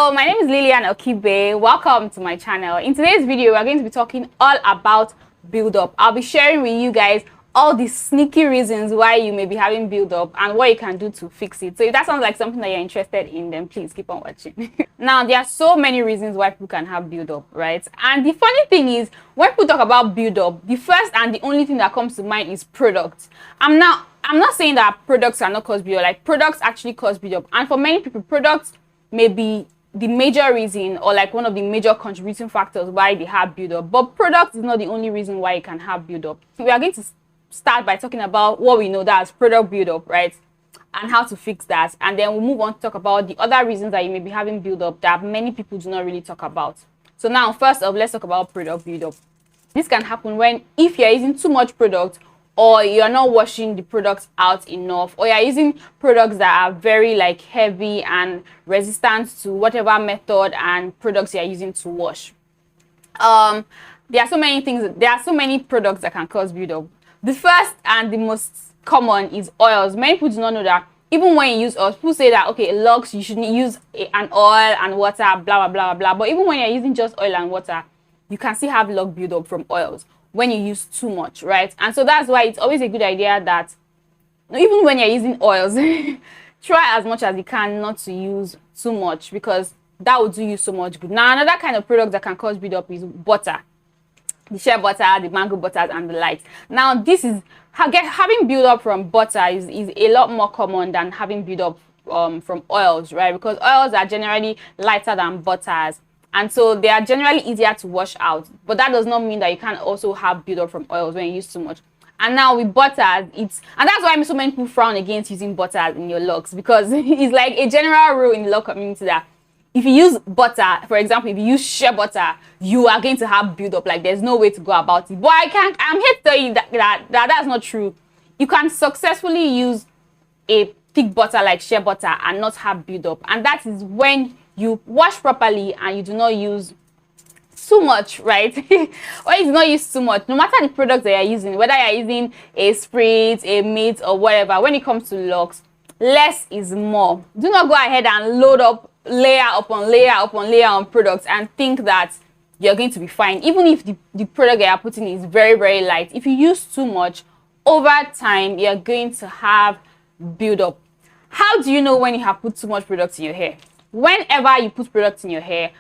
Hello, my name is Lilian Okibe. Welcome to my channel. In today's video, we're going to be talking all about build-up. I'll be sharing with you guys all the sneaky reasons why you may be having build-up and what you can do to fix it. So if that sounds like something that you're interested in, then please keep on watching. Now, there are so many reasons why people can have build-up, right? And the funny thing is, when people talk about build-up, the first and the only thing that comes to mind is products. I'm not saying that products cannot cause build-up. Like, products actually cause build-up. And for many people, products may be the major reason or like one of the major contributing factors why they have build-up. But products is not the only reason why you can have build-up. We are going to start by talking about what we know, that's product build-up, right? And how to fix that. And then we'll move on to talk about the other reasons that you may be having build-up that many people do not really talk about. So now, first off, let's talk about product build-up. This can happen when if you're using too much product, or you're not washing the products out enough, or you're using products that are very like heavy and resistant to whatever method and products you're using to wash. There are so many products that can cause buildup. The first and the most common is oils. Many people do not know that even when you use oils, people say that okay, locs, you shouldn't use an oil and water, blah blah blah blah. But even when you're using just oil and water, you can still have log buildup from oils when you use too much, right? And so that's why it's always a good idea that even when you're using oils, try as much as you can not to use too much, because that will do you so much good. Now, another kind of product that can cause buildup is butter. The shea butter, the mango butters, and the lights. Now, this is having buildup from butter is a lot more common than having buildup from oils, right? Because oils are generally lighter than butters, and so they are generally easier to wash out. But that does not mean that you can't also have buildup from oils when you use too much. And now with butters, and that's why so many people frown against using butters in your locs, because it's like a general rule in the log community that if you use butter, for example, if you use shea butter, you are going to have buildup. Like, there's no way to go about it. But I'm here to tell you that that's not true. You can successfully use a thick butter like shea butter and not have buildup. And that is when you wash properly and you do not use too much, right? When you do not use too much, no matter the product that you're using, whether you're using a spritz, a mitt, or whatever, when it comes to locs, less is more. Do not go ahead and load up layer upon layer upon layer on products and think that you're going to be fine. Even if the product that you're putting is very, very light, if you use too much, over time, you're going to have buildup. How do you know when you have put too much product in your hair? Whenever you put product in your hair,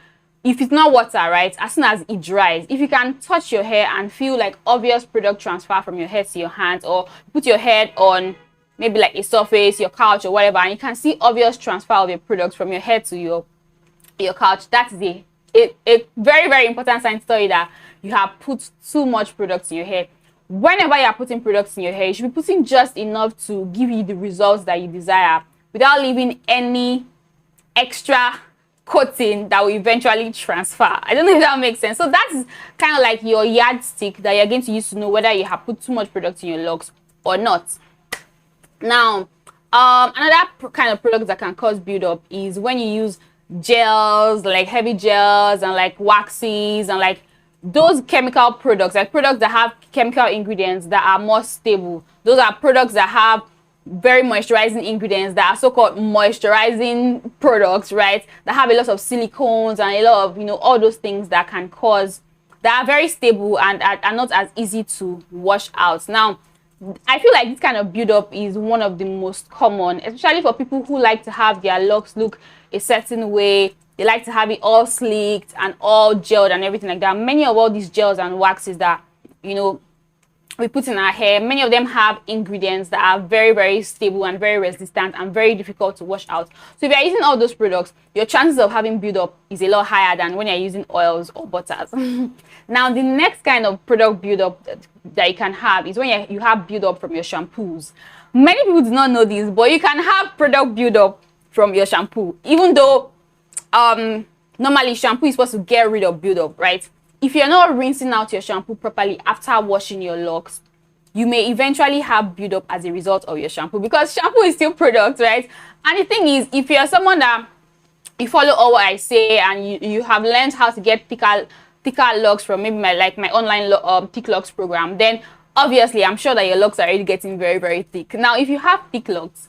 if it's not water, right, as soon as it dries, if you can touch your hair and feel like obvious product transfer from your head to your hands, or put your head on maybe like a surface, your couch or whatever, and you can see obvious transfer of your products from your head to your couch, that is a very, very important sign to tell you that you have put too much products in your hair. Whenever you are putting products in your hair, you should be putting just enough to give you the results that you desire without leaving any extra coating that will eventually transfer. I don't know if that makes sense. So that's kind of like your yardstick that you're going to use to know whether you have put too much product in your locks or not. Now, another kind of product that can cause buildup is when you use gels, like heavy gels and like waxes and like those chemical products, like products that have chemical ingredients that are more stable. Those are products that have very moisturizing ingredients that are so-called moisturizing products, right? That have a lot of silicones and a lot of, all those things that can cause, that are very stable and are not as easy to wash out. Now, I feel like this kind of buildup is one of the most common, especially for people who like to have their locks look a certain way. They like to have it all slicked and all gelled and everything like that. Many of all these gels and waxes that, we put in our hair, many of them have ingredients that are very, very stable and very resistant and very difficult to wash out. So if you're using all those products, your chances of having buildup is a lot higher than when you're using oils or butters. Now, the next kind of product buildup that you can have is when you have buildup from your shampoos. Many people do not know this, but you can have product buildup from your shampoo, even though normally shampoo is supposed to get rid of buildup, right? If you're not rinsing out your shampoo properly after washing your locks, you may eventually have buildup as a result of your shampoo, because shampoo is still product, right? And the thing is, if you're someone that you follow all what I say and you have learned how to get thicker locks from maybe my online thick locks program, then obviously I'm sure that your locks are already getting very, very thick. Now, if you have thick locks,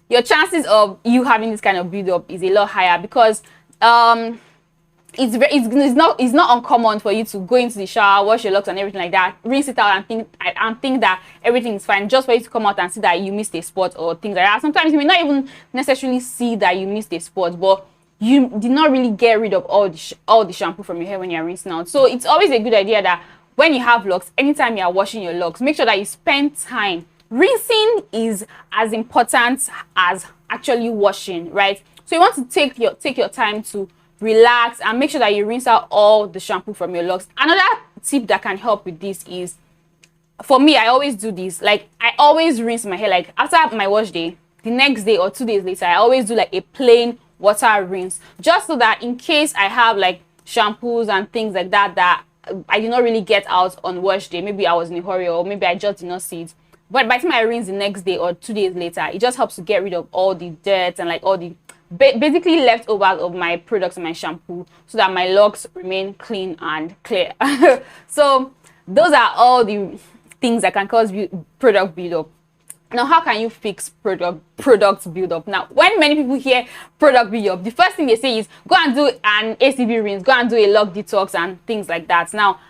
your chances of you having this kind of buildup is a lot higher, because It's not uncommon for you to go into the shower, wash your locks and everything like that, rinse it out and think that everything is fine, just for you to come out and see that you missed a spot or things like that. Sometimes you may not even necessarily see that you missed a spot, but you did not really get rid of all the shampoo from your hair when you're rinsing out. So it's always a good idea that when you have locks, anytime you are washing your locks, make sure that you spend time. Rinsing is as important as actually washing, right? So you want to take your time to relax and make sure that you rinse out all the shampoo from your locks. Another tip that can help with this is, for me, I always do this. Like, I always rinse my hair. Like, after my wash day, the next day or 2 days later, I always do like a plain water rinse, just so that in case I have like shampoos and things like that I did not really get out on wash day, maybe I was in a hurry or maybe I just did not see it, but by the time I rinse the next day or 2 days later, it just helps to get rid of all the dirt and like all the basically leftovers of my products and my shampoo, so that my locks remain clean and clear. So those are all the things that can cause product buildup. Now, how can you fix product buildup? Now, when many people hear product buildup, the first thing they say is go and do an ACV rinse, go and do a lock detox and things like that. Now,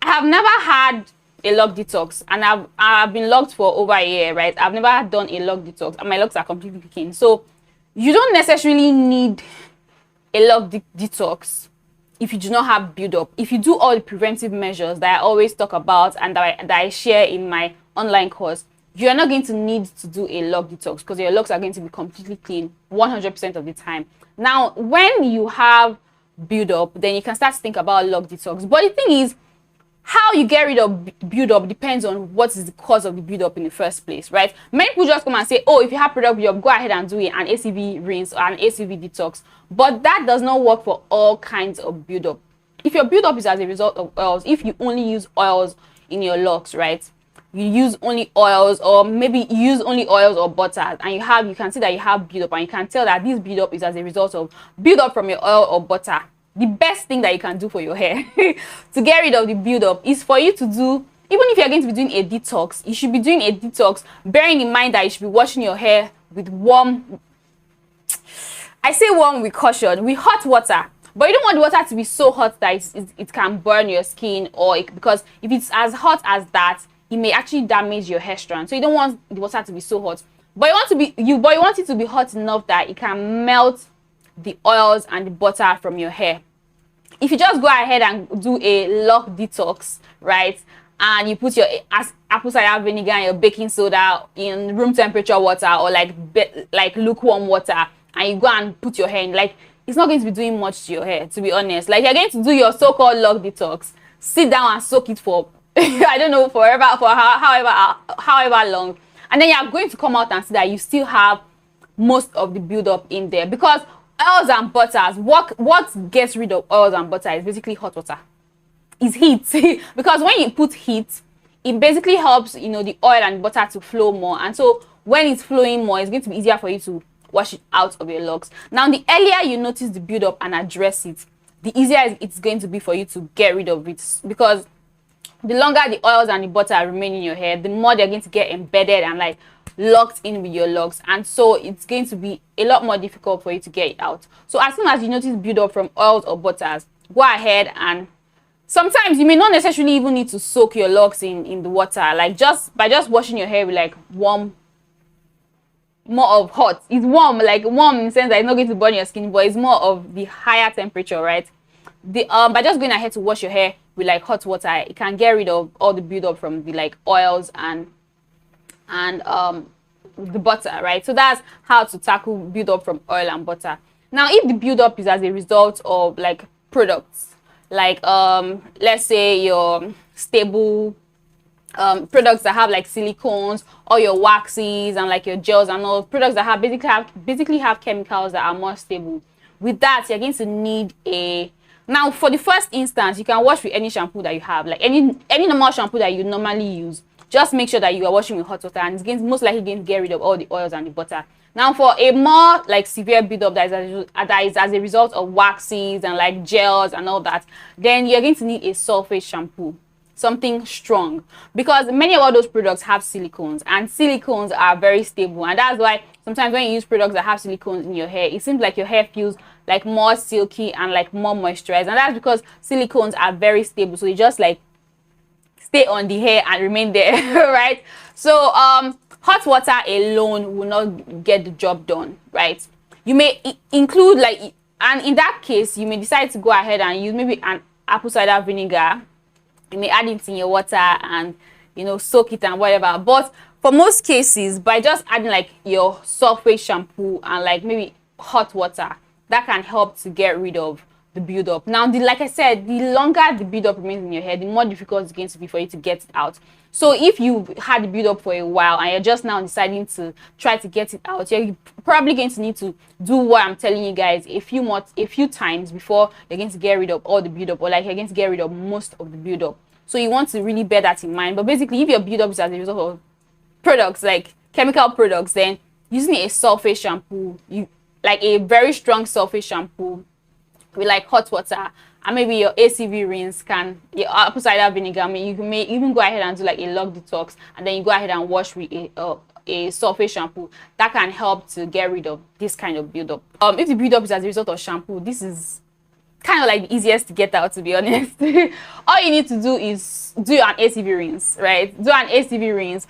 I have never had a lock detox, and I've been locked for over a year, right? I've never done a lock detox, and my locks are completely clean. So you don't necessarily need a lock detox if you do not have buildup. If you do all the preventive measures that I always talk about and that I share in my online course, you are not going to need to do a lock detox, because your locks are going to be completely clean 100% of the time. Now, when you have buildup, then you can start to think about lock detox. But the thing is, how you get rid of buildup depends on what is the cause of the buildup in the first place, right? Many people just come and say, oh, if you have product buildup, go ahead and do an ACV rinse or an ACV detox. But that does not work for all kinds of buildup. If your buildup is as a result of oils, if you only use oils in your locks, right? You use only oils, or maybe you use only oils or butters, and you can see that you have buildup, and you can tell that this buildup is as a result of buildup from your oil or butter. The best thing that you can do for your hair to get rid of the buildup is for you to do, even if you're going to be doing a detox, you should be doing a detox bearing in mind that you should be washing your hair with warm, I say warm with caution, with hot water. But you don't want the water to be so hot that it can burn your skin, because if it's as hot as that, it may actually damage your hair strand. So you don't want the water to be so hot, but you want it to be hot enough that it can melt the oils and the butter from your hair. If you just go ahead and do a lock detox, right, and you put your apple cider vinegar and your baking soda in room temperature water, or like lukewarm water, and you go and put your hair in, like, it's not going to be doing much to your hair, to be honest. Like, you're going to do your so-called lock detox, sit down and soak it for I don't know, forever, for however long, and then you're going to come out and see that you still have most of the buildup in there. Because oils and butters, what gets rid of oils and butter is basically hot water. Is heat. Because when you put heat, it basically helps, the oil and butter to flow more, and so when it's flowing more, it's going to be easier for you to wash it out of your locks. Now, the earlier you notice the buildup and address it, the easier it's going to be for you to get rid of it, because the longer the oils and the butter remain in your hair, the more they're going to get embedded and like locked in with your locks, and so it's going to be a lot more difficult for you to get it out. So as soon as you notice buildup from oils or butters, go ahead, and sometimes you may not necessarily even need to soak your locks in the water, like by just washing your hair with like warm, more of hot. It's warm, like warm in the sense that it's not going to burn your skin, but it's more of the higher temperature, right? By just going ahead to wash your hair with like hot water, it can get rid of all the buildup from the like oils and the butter, right? So that's how to tackle buildup from oil and butter. Now, if the buildup is as a result of like products, like let's say your stable products that have like silicones, or your waxes and like your gels and all products that have basically have chemicals that are more stable, with that you're going to need now, for the first instance, you can wash with any shampoo that you have, like any normal shampoo that you normally use. Just make sure that you are washing with hot water, and it's most likely going to get rid of all the oils and the butter. Now, for a more like severe buildup that is as a result of waxes and like gels and all that, then you're going to need a sulfate shampoo, something strong, because many of all those products have silicones, and silicones are very stable, and that's why sometimes when you use products that have silicones in your hair, it seems like your hair feels like more silky and like more moisturized. And that's because silicones are very stable, so they just like stay on the hair and remain there. Right? So hot water alone will not get the job done, right? You may include like, and in that case you may decide to go ahead and use maybe an apple cider vinegar. You may add it in your water and, you know, soak it and whatever. But for most cases, by just adding like your surface shampoo and like maybe hot water, that can help to get rid of the buildup. Now, like I said, the longer the buildup remains in your hair, the more difficult it's going to be for you to get it out. So if you've had the buildup for a while and you're just now deciding to try to get it out, you're probably going to need to do what I'm telling you guys a few times before you're going to get rid of all the buildup, or like you're going to get rid of most of the buildup. So you want to really bear that in mind. But basically, if your buildup is as a result of products like chemical products, then using a surface shampoo, like a very strong surface shampoo with like hot water and maybe your ACV rinse, your apple cider vinegar, I mean, you may even go ahead and do like a lock detox, and then you go ahead and wash with a surface shampoo. That can help to get rid of this kind of buildup. If the buildup is as a result of shampoo, this is kind of like the easiest to get out, to be honest. All you need to do is do an ACV rinse, right? Do an ACV rinse,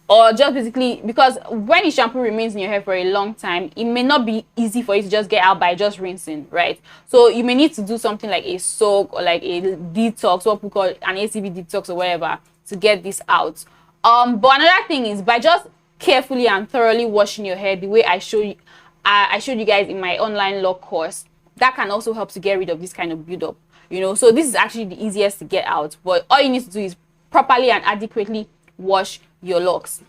or just basically, because when the shampoo remains in your hair for a long time, it may not be easy for you to just get out by just rinsing, right? So you may need to do something like a soak or like a detox, what we call an ACV detox or whatever, to get this out. But another thing is, by just carefully and thoroughly washing your hair the way I showed you guys in my online lock course, that can also help to get rid of this kind of buildup, you know. So this is actually the easiest to get out, but all you need to do is properly and adequately wash your locks,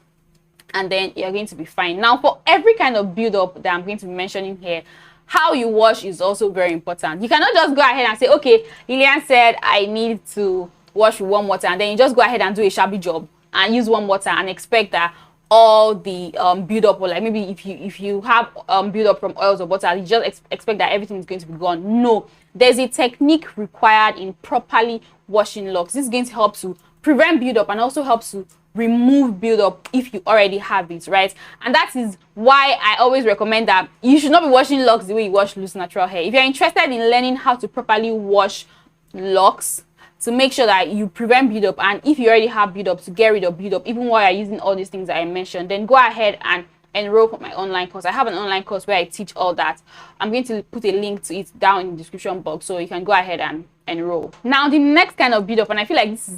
and then you're going to be fine. Now, for every kind of buildup that I'm going to be mentioning here, how you wash is also very important. You cannot just go ahead and say, okay, Lilian said I need to wash with warm water, and then you just go ahead and do a shabby job and use warm water and expect that all the buildup, or like maybe if you have buildup from oils or butter, you just expect that everything is going to be gone. No, there's a technique required in properly washing locks. This is going to help to prevent buildup and also helps to remove buildup if you already have it, right? And that is why I always recommend that you should not be washing locks the way you wash loose natural hair. If you're interested in learning how to properly wash locks to make sure that you prevent buildup, and if you already have buildup, to get rid of buildup even while you're using all these things that I mentioned, then go ahead and enroll for my online course. I have an online course where I teach all that. I'm going to put a link to it down in the description box, so you can go ahead and enroll. Now, the next kind of buildup, and I feel like this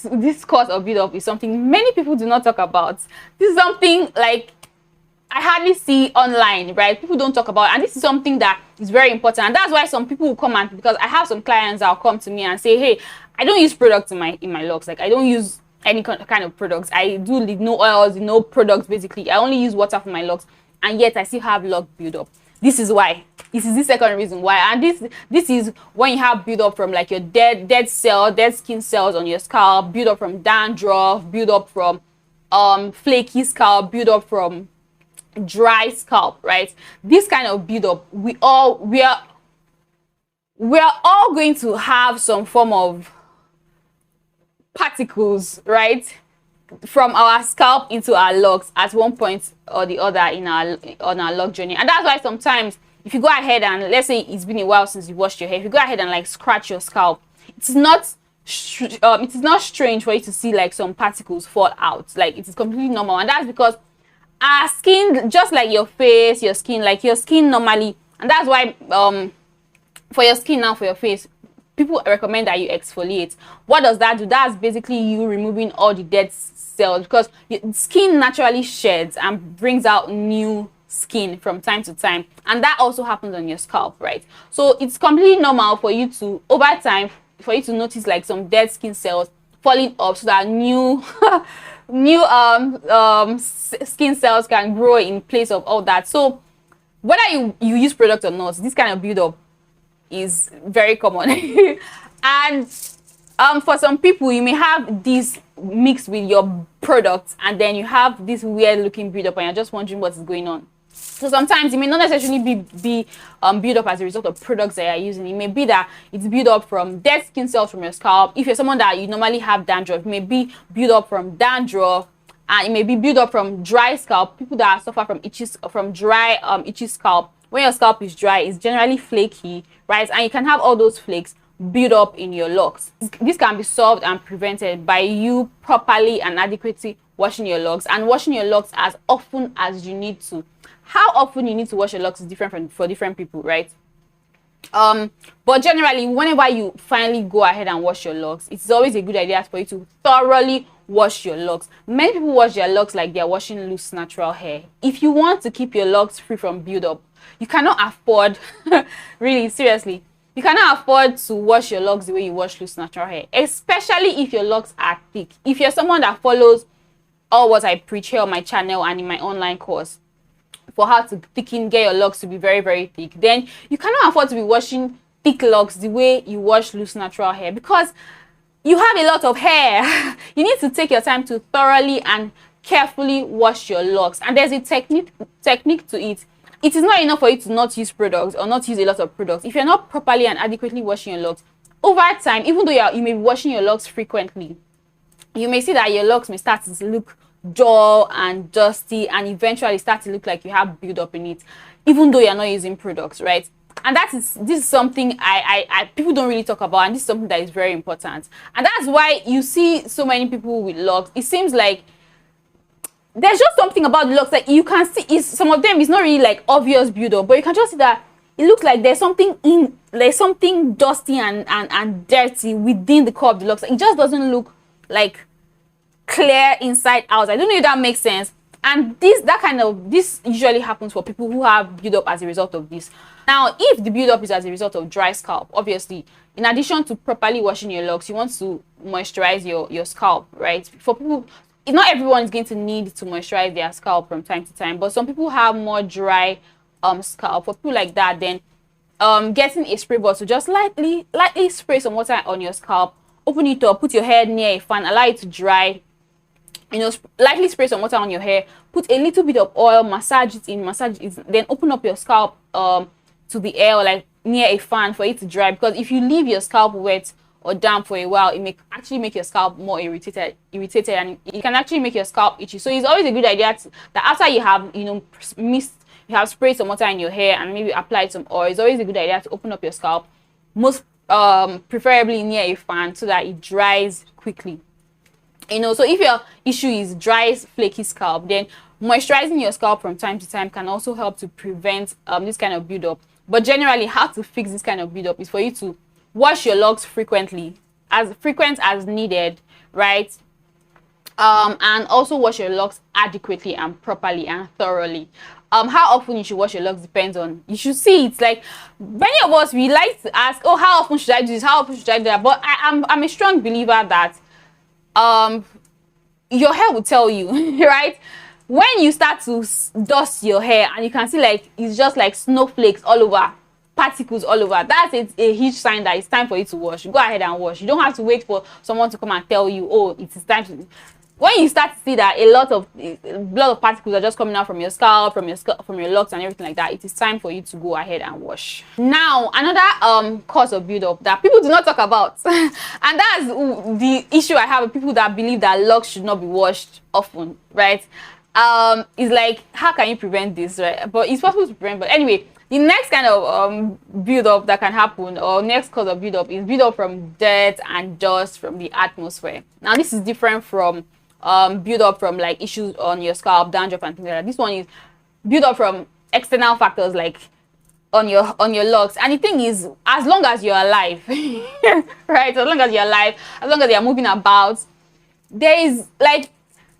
is this cause of buildup is something many people do not talk about. This is something like I hardly see online, right? People don't talk about it, and this is something that is very important. And that's why some people will come, and because I have some clients that will come to me and say, hey, I don't use products in my locks. Like, I don't use any kind of products. I do no oils, no products. Basically, I only use water for my locks, and yet I still have lock buildup. This is why. This is the second reason why. And this is when you have buildup from like your dead skin cells on your scalp, buildup from dandruff, buildup from flaky scalp, buildup from dry scalp, right? This kind of buildup, we are all going to have some form of particles, right, from our scalp into our locks at one point or the other on our lock journey. And that's why sometimes if you go ahead and, let's say it's been a while since you washed your hair, if you go ahead and like scratch your scalp, it is not strange for you to see like some particles fall out. Like, it is completely normal. And that's because our skin, just like your face, your skin normally, and that's why for your skin now, for your face, people recommend that you exfoliate. What does that do? That's basically you removing all the dead cells, because your skin naturally sheds and brings out new skin from time to time, and that also happens on your scalp, right? So it's completely normal for you to, over time, for you to notice like some dead skin cells falling off, so that new skin cells can grow in place of all that. So whether you use product or not, this kind of buildup is very common. And for some people, you may have this mixed with your product, and then you have this weird looking buildup, and you're just wondering what is going on. So sometimes it may not necessarily be built up as a result of products that you're using. It may be that it's built up from dead skin cells from your scalp. If you're someone that you normally have dandruff, it may be built up from dandruff, and it may be built up from dry scalp. People that suffer from dry itchy scalp when your scalp is dry, it's generally flaky, right? And you can have all those flakes build up in your locks. This can be solved and prevented by you properly and adequately washing your locks, and washing your locks as often as you need to. How often you need to wash your locks is different for different people, right? But generally, whenever you finally go ahead and wash your locks, it's always a good idea for you to thoroughly wash your locks. Many people wash their locks like they're washing loose natural hair. If you want to keep your locks free from buildup, you cannot afford really, seriously, you cannot afford to wash your locks the way you wash loose natural hair, especially if your locks are thick. If you're someone that follows all what I preach here on my channel and in my online course for how to get your locks to be very, very thick, then you cannot afford to be washing thick locks the way you wash loose natural hair, because you have a lot of hair. You need to take your time to thoroughly and carefully wash your locks, and there's a technique to it. It is not enough for you to not use products or not use a lot of products. If you're not properly and adequately washing your locks over time, even though you may be washing your locks frequently, you may see that your locks may start to look dull and dusty, and eventually start to look like you have buildup in it, even though you're not using products, right? And this is something I people don't really talk about, and this is something that is very important. And that's why you see so many people with locks. It seems like there's just something about the locks that you can see. Some of them is not really like obvious buildup, but you can just see that it looks like there's something dusty and dirty within the core of the locks. It just doesn't look like clear inside out. I don't know if that makes sense. And this usually happens for people who have buildup as a result of this. Now, if the buildup is as a result of dry scalp, obviously, in addition to properly washing your locks, you want to moisturize your scalp, right? For people, not everyone is going to need to moisturize their scalp from time to time, but some people have more dry scalp. For people like that, then getting a spray bottle, just lightly spray some water on your scalp, open it up, put your hair near a fan, allow it to dry. You know, lightly spray some water on your hair, put a little bit of oil, massage it, then open up your scalp to the air, or like near a fan for it to dry. Because if you leave your scalp wet or damp for a while, it may actually make your scalp more irritated, and it can actually make your scalp itchy. So it's always a good idea that after you have, you have sprayed some water in your hair and maybe applied some oil, it's always a good idea to open up your scalp, most preferably near a fan, so that it dries quickly. So if your issue is dry, flaky scalp, then moisturizing your scalp from time to time can also help to prevent this kind of buildup. But generally, how to fix this kind of buildup is for you to wash your locks frequently, as frequent as needed, right? And also wash your locks adequately and properly and thoroughly. How often you should wash your locks depends on, you should see, it's like many of us, we like to ask, oh, how often should I do this, how often should I do that? But I'm a strong believer that your hair will tell you, right? When you start to dust your hair and you can see like it's just like snowflakes all over, particles all over, that's a huge sign that it's time for you to wash. Go ahead and wash. You don't have to wait for someone to come and tell you, oh, it is time to. When you start to see that a lot of particles are just coming out from your scalp, from your locks and everything like that, it is time for you to go ahead and wash. Now, another cause of buildup that people do not talk about, and that's the issue I have with people that believe that locks should not be washed often, right? Is like, how can you prevent this, right? But it's possible to prevent. But anyway, the next kind of buildup that can happen, or next cause of buildup, is buildup from dirt and dust from the atmosphere. Now, this is different from build up from like issues on your scalp, dandruff and things like that. This one is build up from external factors like on your locks. And the thing is, as long as you're alive, right? As long as you're alive, as long as you're moving about, there is like,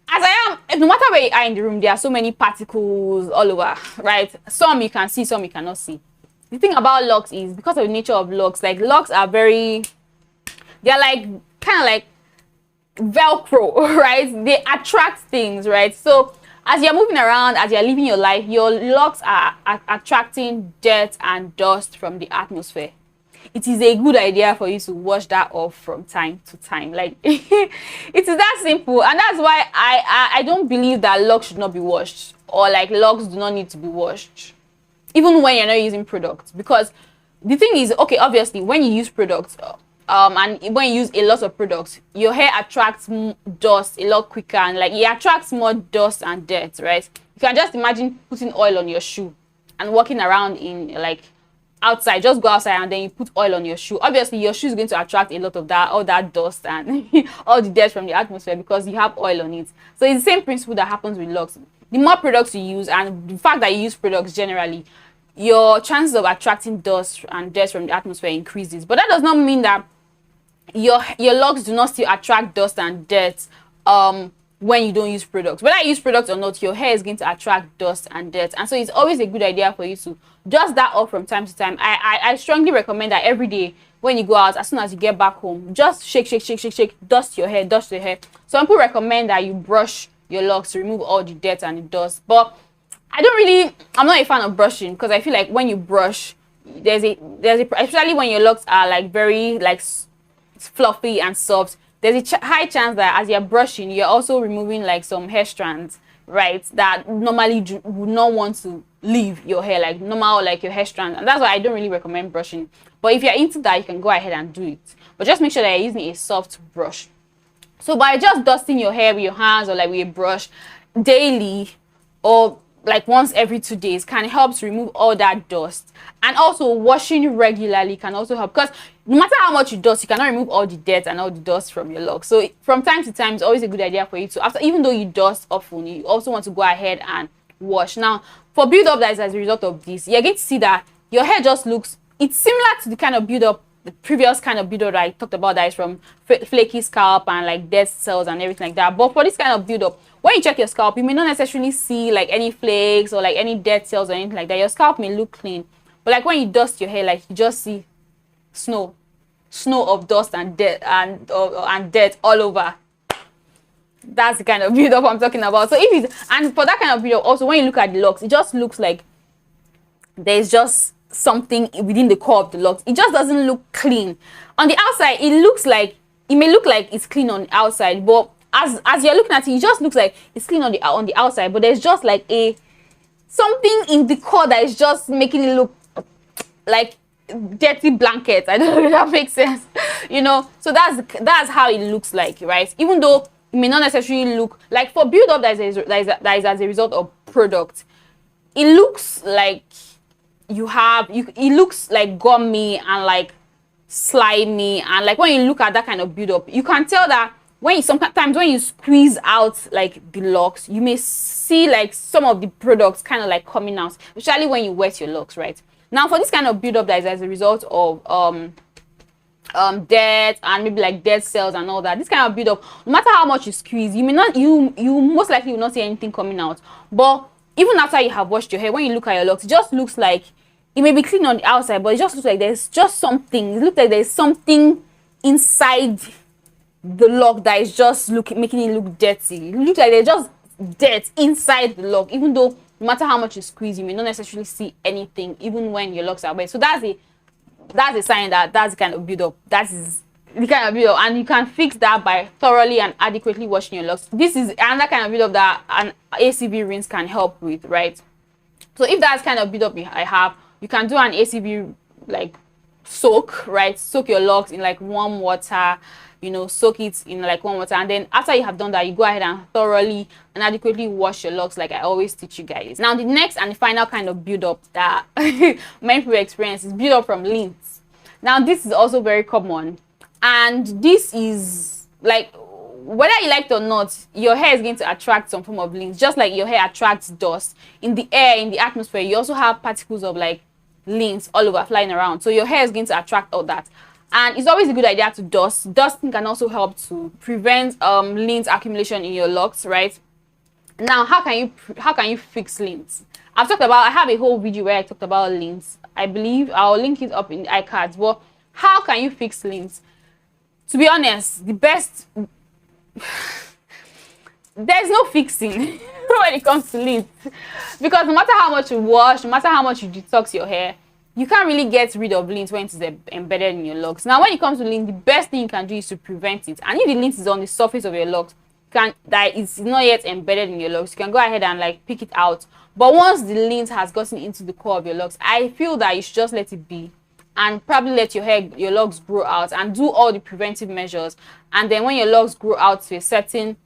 as I am, no matter where you are in the room, there are so many particles all over, right? Some you can see, some you cannot see. The thing about locks is, because of the nature of locks, like locks are they're like kind of like Velcro, right? They attract things, right? So as you're moving around, as you're living your life, your locks are attracting dirt and dust from the atmosphere. It is a good idea for you to wash that off from time to time. Like it is that simple. And that's why I don't believe that locks should not be washed, or like locks do not need to be washed even when you're not using products. Because the thing is, okay, obviously when you use products and when you use a lot of products, your hair attracts dust a lot quicker, and like it attracts more dust and dirt, right? You can just imagine putting oil on your shoe and walking around in like outside, just go outside and then you put oil on your shoe, obviously your shoe is going to attract a lot of that, all that dust and all the dirt from the atmosphere because you have oil on it. So it's the same principle that happens with locks. The more products you use, and the fact that you use products generally, your chances of attracting dust and dirt from the atmosphere increases. But that does not mean that your locks do not still attract dust and dirt when you don't use products. Whether you use products or not, your hair is going to attract dust and dirt, and so it's always a good idea for you to dust that off from time to time. I strongly recommend that every day when you go out, as soon as you get back home, just shake, dust your hair. Some people recommend that you brush your locks to remove all the dirt and the dust, but I'm not a fan of brushing, because I feel like when you brush, there's a especially when your locks are like very like fluffy and soft, there's a high chance that as you're brushing, you're also removing like some hair strands, right, that normally would not want to leave your hair, like normal, like your hair strands. And that's why I don't really recommend brushing. But if you're into that, you can go ahead and do it, but just make sure that you're using a soft brush. So by just dusting your hair with your hands or like with a brush daily, or like once every 2 days, can help to remove all that dust. And also washing regularly can also help, because no matter how much you dust, you cannot remove all the dirt and all the dust from your locks. So from time to time, it's always a good idea for you to, after, even though you dust often, you also want to go ahead and wash. Now for build-up that is as a result of this, you're going to see that your hair just looks, it's similar to the kind of build-up, the previous kind of build-up that I talked about, that is from flaky scalp and like dead cells and everything like that. But for this kind of build-up, when you check your scalp, you may not necessarily see like any flakes or like any dead cells or anything like that. Your scalp may look clean, but like when you dust your hair, like you just see snow of dust and dirt and dirt all over. That's the kind of build-up I'm talking about. So if it's, and for that kind of build-up, also when you look at the locks, it just looks like there's just something within the core of the locks. It just doesn't look clean. On the outside, it may look like it's clean on the outside, but as you're looking at it, it just looks like it's clean on the outside, but there's just like something in the core that is just making it look like dirty blankets. I don't know if that makes sense. You know, so that's how it looks like, right? Even though it may not necessarily look like, for build-up that is as a result of product, it looks like it looks like gummy and like slimy, and like when you look at that kind of build-up, you can tell that sometimes when you squeeze out like the locks, you may see like some of the products kind of like coming out, especially when you wet your locks, right? Now for this kind of build-up that is as a result of dirt and maybe like dead cells and all that, this kind of build-up, no matter how much you squeeze, you most likely will not see anything coming out. But even after you have washed your hair, when you look at your locks, it just looks like it may be clean on the outside, but it just looks like there's just something. It looks like there's something inside the lock that is just making it look dirty. It looks like there's just dirt inside the lock, even though no matter how much you squeeze, you may not necessarily see anything, even when your locks are wet. So that's a sign that that's the kind of build-up. That is the kind of build-up, and you can fix that by thoroughly and adequately washing your locks. This is another kind of build-up that an ACV rinse can help with, right? So if that's kind of build-up I have, you can do an ACV like soak, right? Soak your locks in like warm water, you know, soak it in like warm water, and then after you have done that, you go ahead and thoroughly and adequately wash your locks, like I always teach you guys. Now the next and the final kind of build-up that many people experience is build-up from lint. Now this is also very common, and this is like, whether you like it or not, your hair is going to attract some form of lint. Just like your hair attracts dust in the air, in the atmosphere, you also have particles of like lint all over flying around, so your hair is going to attract all that. And it's always a good idea to dust. Dusting can also help to prevent lint accumulation in your locks, right? Now how can you fix lint? I have a whole video where I talked about lint. I believe I'll link it up in the iCards. But how can you fix lint? To be honest, the best there's no fixing when it comes to lint, because no matter how much you wash, no matter how much you detox your hair, you can't really get rid of lint when it is embedded in your locks. Now when it comes to lint, the best thing you can do is to prevent it. And if the lint is on the surface of your locks, that is not yet embedded in your locks, you can go ahead and like pick it out. But once the lint has gotten into the core of your locks, I feel that you should just let it be, and probably let your locks grow out and do all the preventive measures. And then when your locks grow out to a certain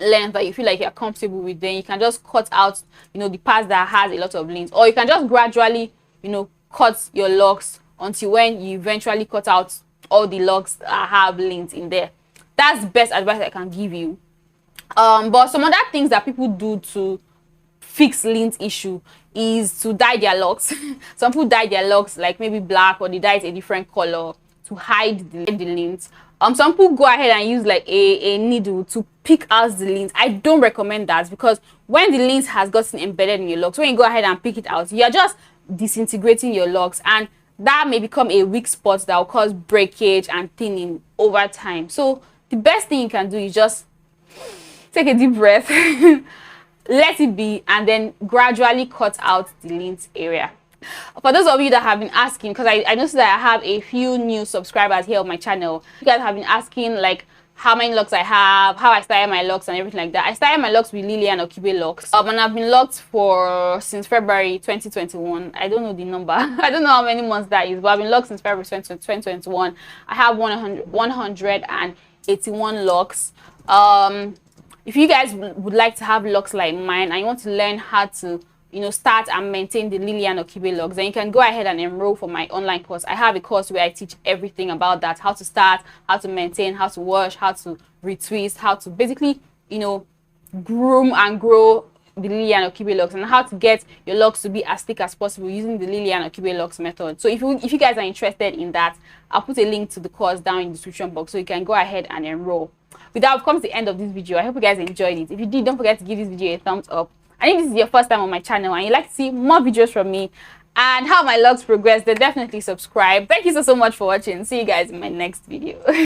length that you feel like you're comfortable with, then you can just cut out, you know, the parts that has a lot of lint, or you can just gradually, you know, cut your locks until when you eventually cut out all the locks that have lint in there. That's the best advice I can give you. But some other things that people do to fix lint issue is to dye their locks. Some people dye their locks like maybe black, or they dye it a different color to hide the lint. Some people go ahead and use like a needle to pick out the lint. I don't recommend that, because when the lint has gotten embedded in your locks, when you go ahead and pick it out, you're just disintegrating your locks, and that may become a weak spot that will cause breakage and thinning over time. So the best thing you can do is just take a deep breath, let it be, and then gradually cut out the lint area. For those of you that have been asking, because I noticed that I have a few new subscribers here on my channel, you guys have been asking like how many locks I have, how I style my locks and everything like that. I style my locks with Lilian Okibe locks, and I've been locked for since February 2021. I don't know the number. I don't know how many months that is, but I've been locked since February 2021. I have 181 locks. If you guys would like to have locks like mine and you want to learn how to, you know, start and maintain the Lilian Okibe locks, then you can go ahead and enroll for my online course. I have a course where I teach everything about that: how to start, how to maintain, how to wash, how to retwist, how to basically, you know, groom and grow the Lilian Okibe locks, and how to get your locks to be as thick as possible using the Lilian Okibe locks method. So if you guys are interested in that, I'll put a link to the course down in the description box, so you can go ahead and enroll. With that, we've come to the end of this video. I hope you guys enjoyed it. If you did, don't forget to give this video a thumbs up. And if this is your first time on my channel and you'd like to see more videos from me and how my locks progress, then definitely subscribe. Thank you so much for watching. See you guys in my next video.